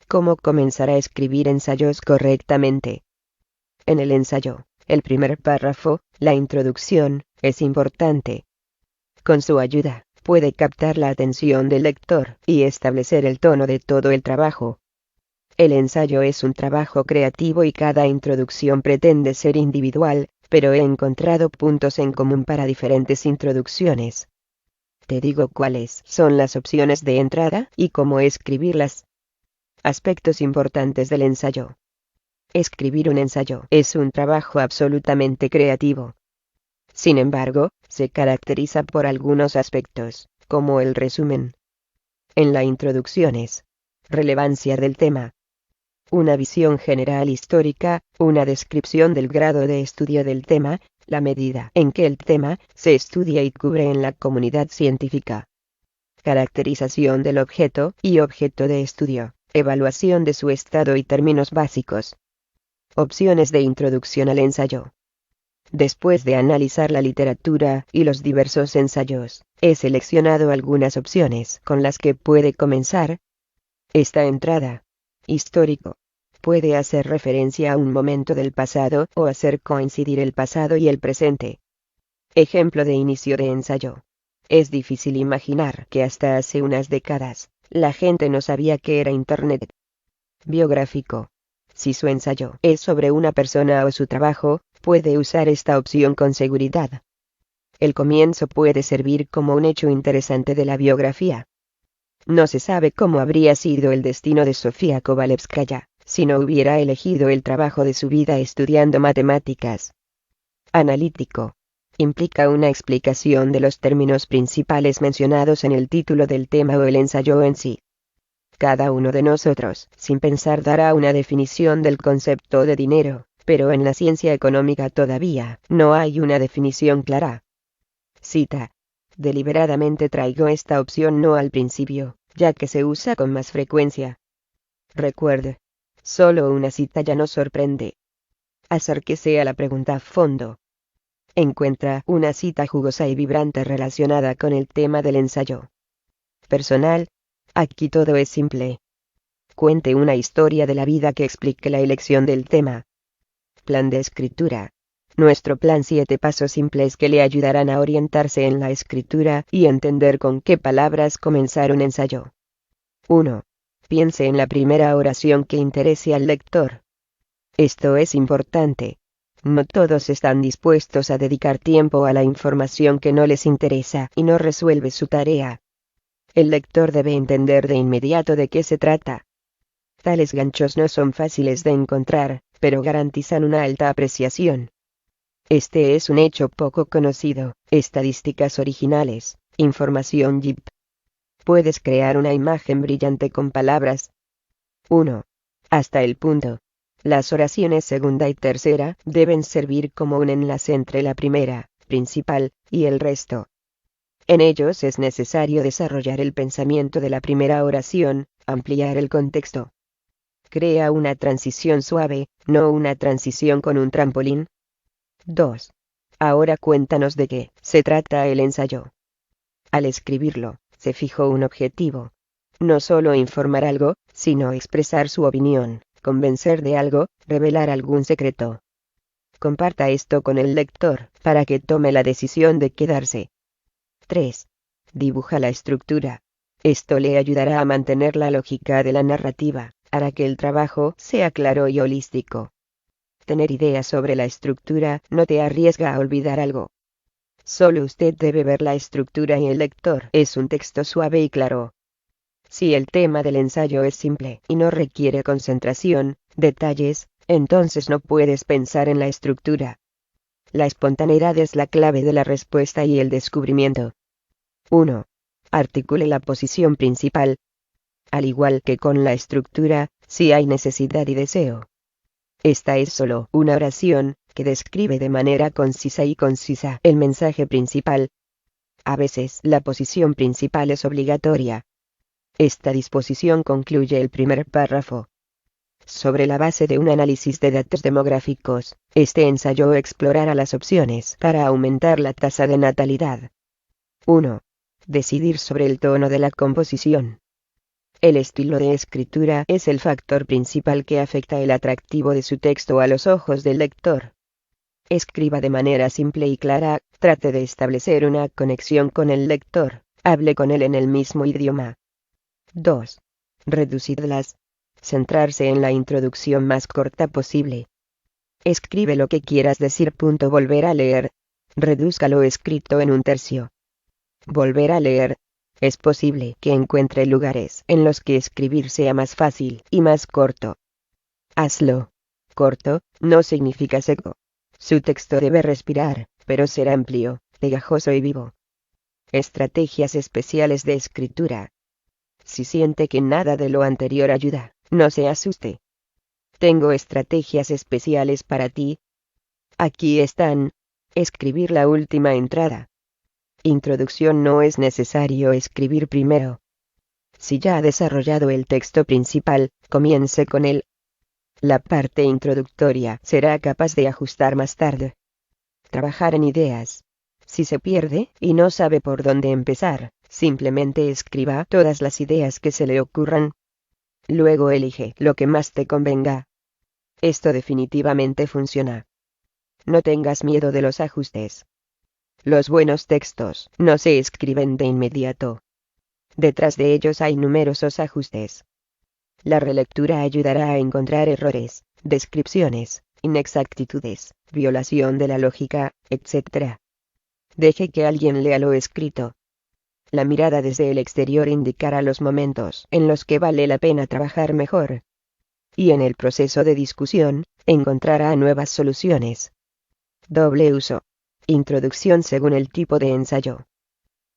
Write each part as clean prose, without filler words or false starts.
cómo comenzar a escribir ensayos correctamente. En el ensayo, el primer párrafo, la introducción, es importante. Con su ayuda, puede captar la atención del lector y establecer el tono de todo el trabajo. El ensayo es un trabajo creativo y cada introducción pretende ser individual, pero he encontrado puntos en común para diferentes introducciones. Te digo cuáles son las opciones de entrada y cómo escribirlas. Aspectos importantes del ensayo. Escribir un ensayo es un trabajo absolutamente creativo. Sin embargo, se caracteriza por algunos aspectos, como el resumen. En la introducción es relevancia del tema, una visión general histórica, una descripción del grado de estudio del tema, la medida en que el tema se estudia y cubre en la comunidad científica. Caracterización del objeto y objeto de estudio, evaluación de su estado y términos básicos. Opciones de introducción al ensayo. Después de analizar la literatura y los diversos ensayos, he seleccionado algunas opciones con las que puede comenzar. Esta entrada. Histórico. Puede hacer referencia a un momento del pasado o hacer coincidir el pasado y el presente. Ejemplo de inicio de ensayo. Es difícil imaginar que hasta hace unas décadas, la gente no sabía qué era Internet. Biográfico. Si su ensayo es sobre una persona o su trabajo, puede usar esta opción con seguridad. El comienzo puede servir como un hecho interesante de la biografía. No se sabe cómo habría sido el destino de Sofía Kovalevskaya, si no hubiera elegido el trabajo de su vida estudiando matemáticas. Analítico. Implica una explicación de los términos principales mencionados en el título del tema o el ensayo en sí. Cada uno de nosotros, sin pensar, dará una definición del concepto de dinero, pero en la ciencia económica todavía no hay una definición clara. Cita. Deliberadamente traigo esta opción no al principio, ya que se usa con más frecuencia. Recuerde, solo una cita ya nos sorprende. Acérquese a la pregunta a fondo. Encuentra una cita jugosa y vibrante relacionada con el tema del ensayo. Personal. Aquí todo es simple. Cuente una historia de la vida que explique la elección del tema. Plan de escritura. Nuestro plan 7 pasos simples que le ayudarán a orientarse en la escritura y entender con qué palabras comenzar un ensayo. 1. Piense en la primera oración que interese al lector. Esto es importante. No todos están dispuestos a dedicar tiempo a la información que no les interesa y no resuelve su tarea. El lector debe entender de inmediato de qué se trata. Tales ganchos no son fáciles de encontrar, pero garantizan una alta apreciación. Este es un hecho poco conocido. Estadísticas originales, información JIP. Puedes crear una imagen brillante con palabras. 1. Hasta el punto. Las oraciones segunda y tercera deben servir como un enlace entre la primera, principal, y el resto. En ellos es necesario desarrollar el pensamiento de la primera oración, ampliar el contexto. Crea una transición suave, no una transición con un trampolín. 2. Ahora cuéntanos de qué se trata el ensayo. Al escribirlo, se fijó un objetivo. No solo informar algo, sino expresar su opinión, convencer de algo, revelar algún secreto. Comparta esto con el lector, para que tome la decisión de quedarse. 3. Dibuja la estructura. Esto le ayudará a mantener la lógica de la narrativa, hará que el trabajo sea claro y holístico. Tener ideas sobre la estructura no te arriesga a olvidar algo. Solo usted debe ver la estructura y el lector es un texto suave y claro. Si el tema del ensayo es simple y no requiere concentración, detalles, entonces no puedes pensar en la estructura. La espontaneidad es la clave de la respuesta y el descubrimiento. 1. Articule la posición principal. Al igual que con la estructura, si hay necesidad y deseo. Esta es solo una oración, que describe de manera concisa el mensaje principal. A veces la posición principal es obligatoria. Esta disposición concluye el primer párrafo. Sobre la base de un análisis de datos demográficos, este ensayo explorará las opciones para aumentar la tasa de natalidad. 1. Decidir sobre el tono de la composición. El estilo de escritura es el factor principal que afecta el atractivo de su texto a los ojos del lector. Escriba de manera simple y clara, trate de establecer una conexión con el lector, hable con él en el mismo idioma. 2. Reducidlas. Centrarse en la introducción más corta posible. Escribe lo que quieras decir. Volver a leer. Reduzca lo escrito en un tercio. Volver a leer. Es posible que encuentre lugares en los que escribir sea más fácil y más corto. Hazlo. Corto no significa seco. Su texto debe respirar, pero ser amplio, pegajoso y vivo. Estrategias especiales de escritura. Si siente que nada de lo anterior ayuda, no se asuste. Tengo estrategias especiales para ti. Aquí están. Escribir la última entrada. Introducción. No es necesario escribir primero. Si ya ha desarrollado el texto principal, comience con él. La parte introductoria será capaz de ajustar más tarde. Trabajar en ideas. Si se pierde y no sabe por dónde empezar, simplemente escriba todas las ideas que se le ocurran. Luego elige lo que más te convenga. Esto definitivamente funciona. No tengas miedo de los ajustes. Los buenos textos no se escriben de inmediato. Detrás de ellos hay numerosos ajustes. La relectura ayudará a encontrar errores, descripciones, inexactitudes, violación de la lógica, etc. Deje que alguien lea lo escrito. La mirada desde el exterior indicará los momentos en los que vale la pena trabajar mejor. Y en el proceso de discusión, encontrará nuevas soluciones. Doble uso. Introducción según el tipo de ensayo.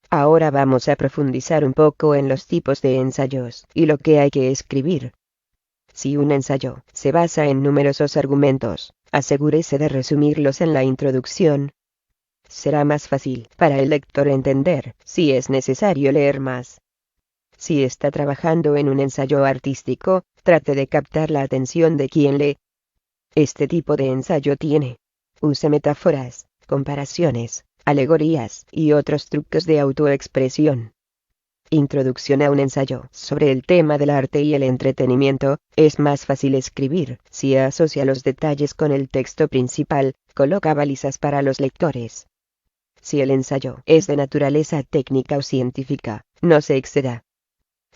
Ahora vamos a profundizar un poco en los tipos de ensayos y lo que hay que escribir. Si un ensayo se basa en numerosos argumentos, asegúrese de resumirlos en la introducción. Será más fácil para el lector entender si es necesario leer más. Si está trabajando en un ensayo artístico, trate de captar la atención de quien lee. Este tipo de ensayo use metáforas, comparaciones, alegorías y otros trucos de autoexpresión. Introducción a un ensayo sobre el tema del arte y el entretenimiento. Es más fácil escribir si asocia los detalles con el texto principal, coloca balizas para los lectores. Si el ensayo es de naturaleza técnica o científica, no se exceda.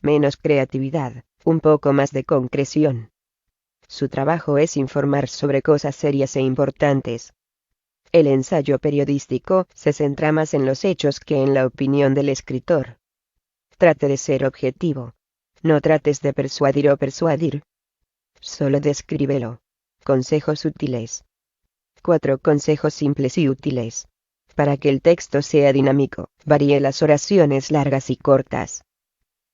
Menos creatividad, un poco más de concreción. Su trabajo es informar sobre cosas serias e importantes. El ensayo periodístico se centra más en los hechos que en la opinión del escritor. Trate de ser objetivo. No trates de persuadir o persuadir. Solo descríbelo. Consejos útiles. 4 consejos simples y útiles. Para que el texto sea dinámico, varíe las oraciones largas y cortas.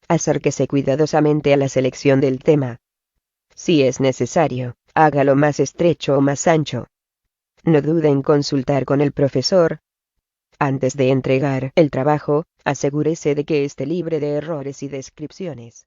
Acérquese cuidadosamente a la selección del tema. Si es necesario, hágalo más estrecho o más ancho. No dude en consultar con el profesor. Antes de entregar el trabajo, asegúrese de que esté libre de errores y descripciones.